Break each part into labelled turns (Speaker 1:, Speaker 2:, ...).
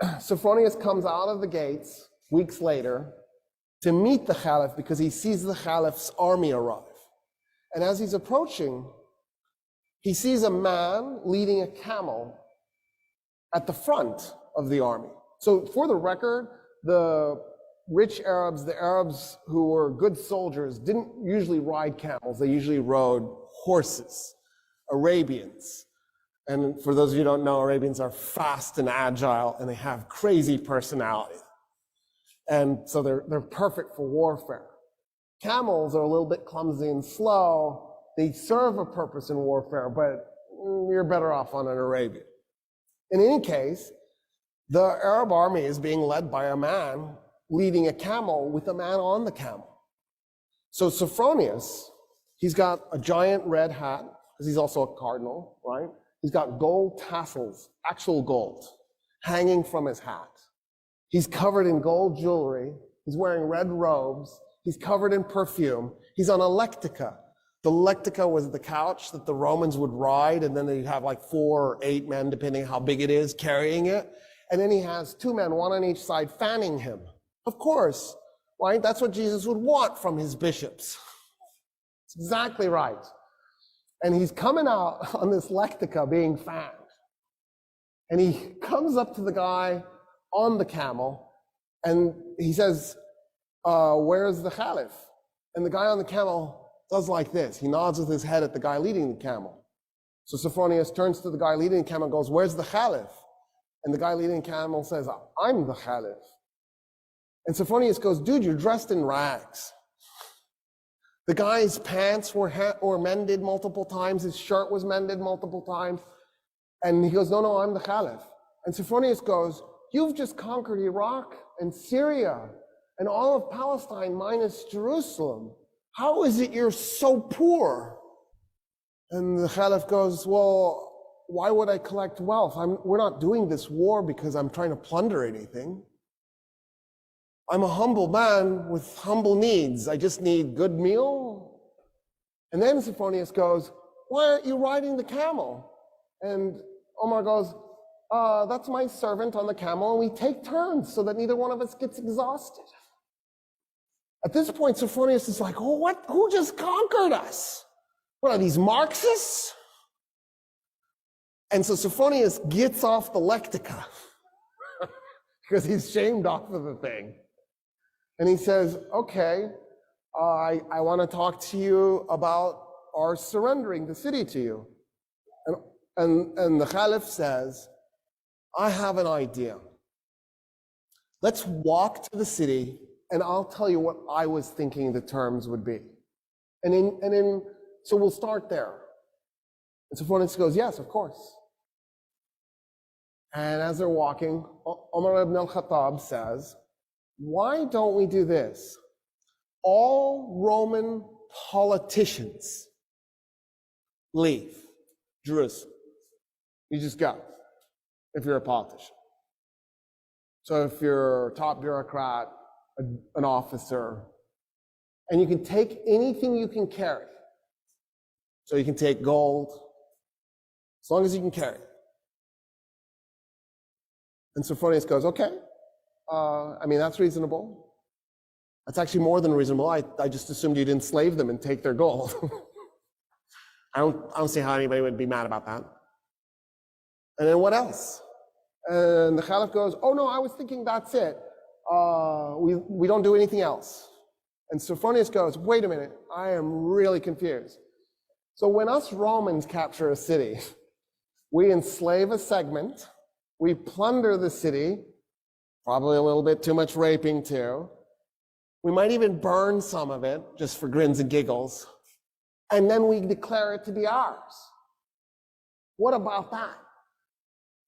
Speaker 1: Sophronius comes out of the gates weeks later to meet the Caliph because he sees the Caliph's army arrive. And as he's approaching, he sees a man leading a camel at the front of the army. So for the record, the rich Arabs, the Arabs who were good soldiers, didn't usually ride camels. They usually rode horses, Arabians. And for those of you who don't know, Arabians are fast and agile, and they have crazy personality. And so they're perfect for warfare. Camels are a little bit clumsy and slow. They serve a purpose in warfare, but you're better off on an Arabian. In any case, the Arab army is being led by a man leading a camel with a man on the camel. So Sophronius, he's got a giant red hat, because he's also a cardinal, right? He's got gold tassels, actual gold, hanging from his hat. He's covered in gold jewelry. He's wearing red robes. He's covered in perfume. He's on a lectica. The lectica was the couch that the Romans would ride, and then they'd have like 4 or 8 men, depending on how big it is, carrying it. And then he has 2 men, one on each side, fanning him. Of course, right? That's what Jesus would want from his bishops. It's exactly right. And he's coming out on this lectica being fanned. And he comes up to the guy on the camel, and he says, where's the Caliph? And the guy on the camel does like this. He nods with his head at the guy leading the camel. So Sophronius turns to the guy leading the camel and goes, where's the Caliph? And the guy leading the camel says, I'm the Caliph. And Sophronius goes, dude, you're dressed in rags. The guy's pants were mended multiple times. His shirt was mended multiple times. And he goes, no, I'm the Caliph. And Sophronius goes, you've just conquered Iraq and Syria and all of Palestine minus Jerusalem. How is it you're so poor? And the Caliph goes, well, why would I collect wealth? We're not doing this war because I'm trying to plunder anything. I'm a humble man with humble needs. I just need good meal. And then Sophronius goes, why aren't you riding the camel? And Omar goes, that's my servant on the camel, and we take turns so that neither one of us gets exhausted. At this point, Sophronius is like, oh, what? Who just conquered us? What are these, Marxists? And so Sophronius gets off the lectica because he's shamed off of the thing. And he says, okay, I want to talk to you about our surrendering the city to you. And the Caliph says, I have an idea. Let's walk to the city and I'll tell you what I was thinking the terms would be. So we'll start there. And Sophronius goes, yes, of course. And as they're walking, Umar ibn al-Khattab says, why don't we do this? All Roman politicians leave Jerusalem. You just go, if you're a politician. So if you're a top bureaucrat, an officer, and you can take anything you can carry. So you can take gold, as long as you can carry it. And Sophronius goes, okay. That's reasonable. That's actually more than reasonable. I just assumed you'd enslave them and take their gold. I don't see how anybody would be mad about that. And then what else? And the Caliph goes, oh no, I was thinking that's it. We don't do anything else. And Sophronius goes, wait a minute, I am really confused. So when us Romans capture a city, we enslave a segment, we plunder the city, probably a little bit too much raping too. We might even burn some of it just for grins and giggles. And then we declare it to be ours. What about that?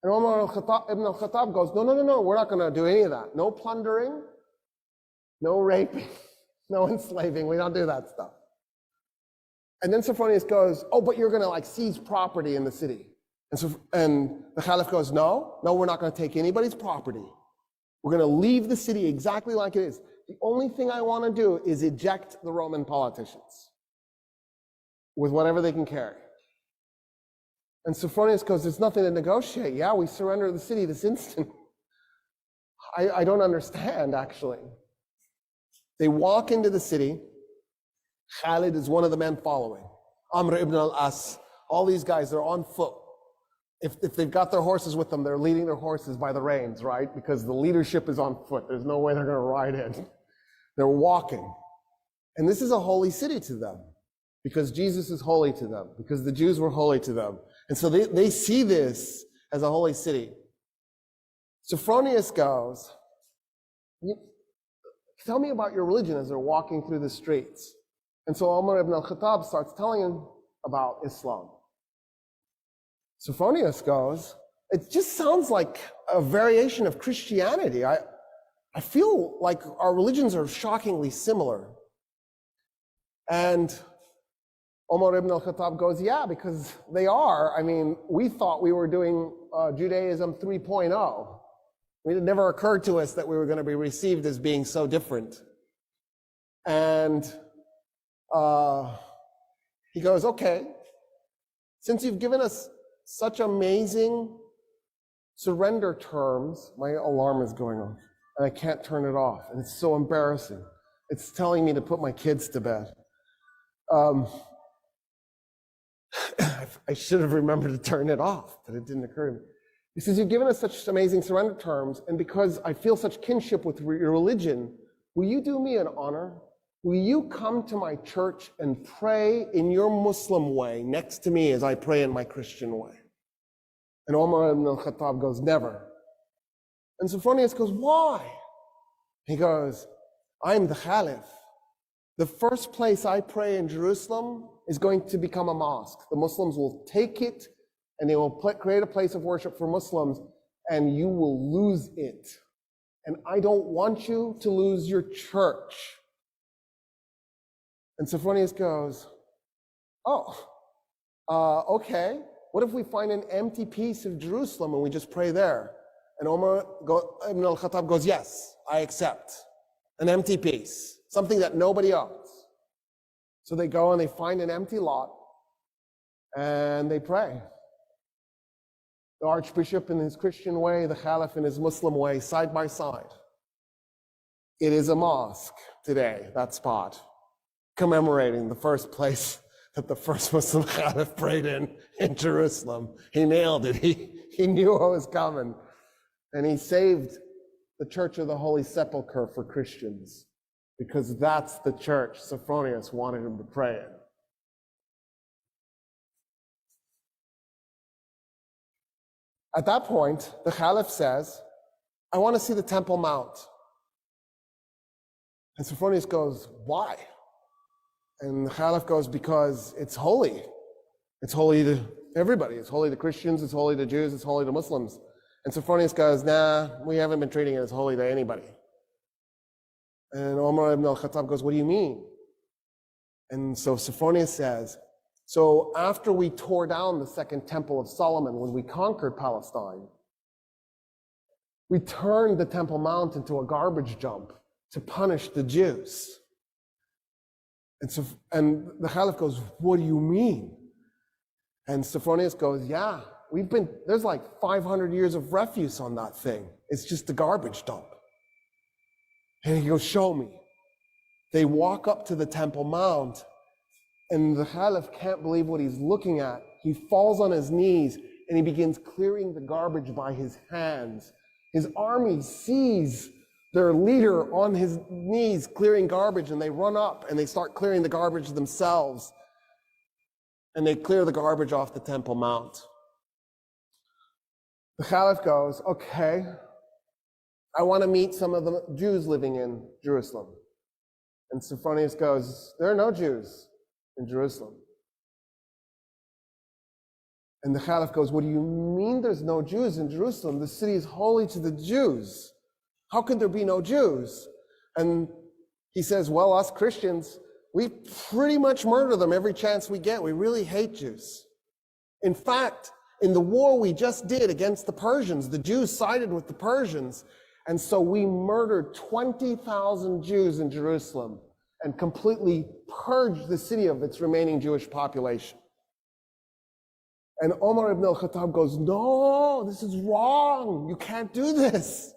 Speaker 1: And Umar ibn al-Khattab goes, no, we're not going to do any of that. No plundering, no raping, no enslaving. We don't do that stuff. And then Sophronius goes, oh, but you're going to seize property in the city. And the Caliph goes, no, we're not going to take anybody's property. We're going to leave the city exactly like it is. The only thing I want to do is eject the Roman politicians with whatever they can carry. And Sophronius goes, there's nothing to negotiate. Yeah, we surrender the city this instant. I don't understand, actually. They walk into the city. Khalid is one of the men following. Amr ibn al-As, all these guys, they're on foot. If they've got their horses with them, they're leading their horses by the reins, right? Because the leadership is on foot. There's no way they're going to ride in. They're walking. And this is a holy city to them, because Jesus is holy to them, because the Jews were holy to them. And so they see this as a holy city. Sophronius goes, tell me about your religion, as they're walking through the streets. And so Umar ibn al-Khattab starts telling him about Islam. Sophronius goes, it just sounds like a variation of Christianity. I feel like our religions are shockingly similar. And Umar ibn al-Khattab goes, yeah, because they are. I mean, we thought we were doing Judaism 3.0. It never occurred to us that we were going to be received as being so different. And he goes, okay, since you've given us such amazing surrender terms, my alarm is going off, and I can't turn it off, and it's so embarrassing. It's telling me to put my kids to bed. I should have remembered to turn it off, but it didn't occur to me. He says, you've given us such amazing surrender terms, and because I feel such kinship with your religion, will you do me an honor? Will you come to my church and pray in your Muslim way next to me as I pray in my Christian way? And Umar ibn al-Khattab goes, never. And Sophronius goes, why? He goes, I'm the Caliph. The first place I pray in Jerusalem is going to become a mosque. The Muslims will take it and they will create a place of worship for Muslims, and you will lose it. And I don't want you to lose your church. And Sophronius goes, okay. What if we find an empty piece of Jerusalem and we just pray there? And Umar ibn al-Khattab goes, yes, I accept. An empty piece, something that nobody owns. So they go and they find an empty lot and they pray. The Archbishop in his Christian way, the Caliph in his Muslim way, side by side. It is a mosque today, that spot, commemorating the first place that the first Muslim Caliph prayed in Jerusalem. He nailed it. He knew what was coming. And he saved the Church of the Holy Sepulchre for Christians, because that's the church Sophronius wanted him to pray in. At that point, the Caliph says, I want to see the Temple Mount. And Sophronius goes, why? And the Caliph goes, because it's holy. It's holy to everybody. It's holy to Christians, it's holy to Jews, it's holy to Muslims. And Sophronius goes, nah, we haven't been treating it as holy to anybody. And Umar ibn al-Khattab goes, what do you mean? And so Sophronius says, so after we tore down the second temple of Solomon, when we conquered Palestine, we turned the Temple Mount into a garbage dump to punish the Jews. And the Caliph goes, what do you mean? And Sophronius goes, yeah, there's like 500 years of refuse on that thing. It's just a garbage dump. And he goes, show me. They walk up to the Temple Mount, and the Caliph can't believe what he's looking at. He falls on his knees and he begins clearing the garbage by his hands. His army sees their leader on his knees clearing garbage, and they run up and they start clearing the garbage themselves. And they clear the garbage off the Temple Mount. The Caliph goes, okay, I want to meet some of the Jews living in Jerusalem. And Sophronius goes, there are no Jews in Jerusalem. And the Caliph goes, what do you mean there's no Jews in Jerusalem? The city is holy to the Jews. How could there be no Jews? And he says, well, us Christians, we pretty much murder them every chance we get. We really hate Jews. In fact, in the war we just did against the Persians, the Jews sided with the Persians. And so we murdered 20,000 Jews in Jerusalem and completely purged the city of its remaining Jewish population. And Umar ibn al-Khattab goes, no, this is wrong. You can't do this.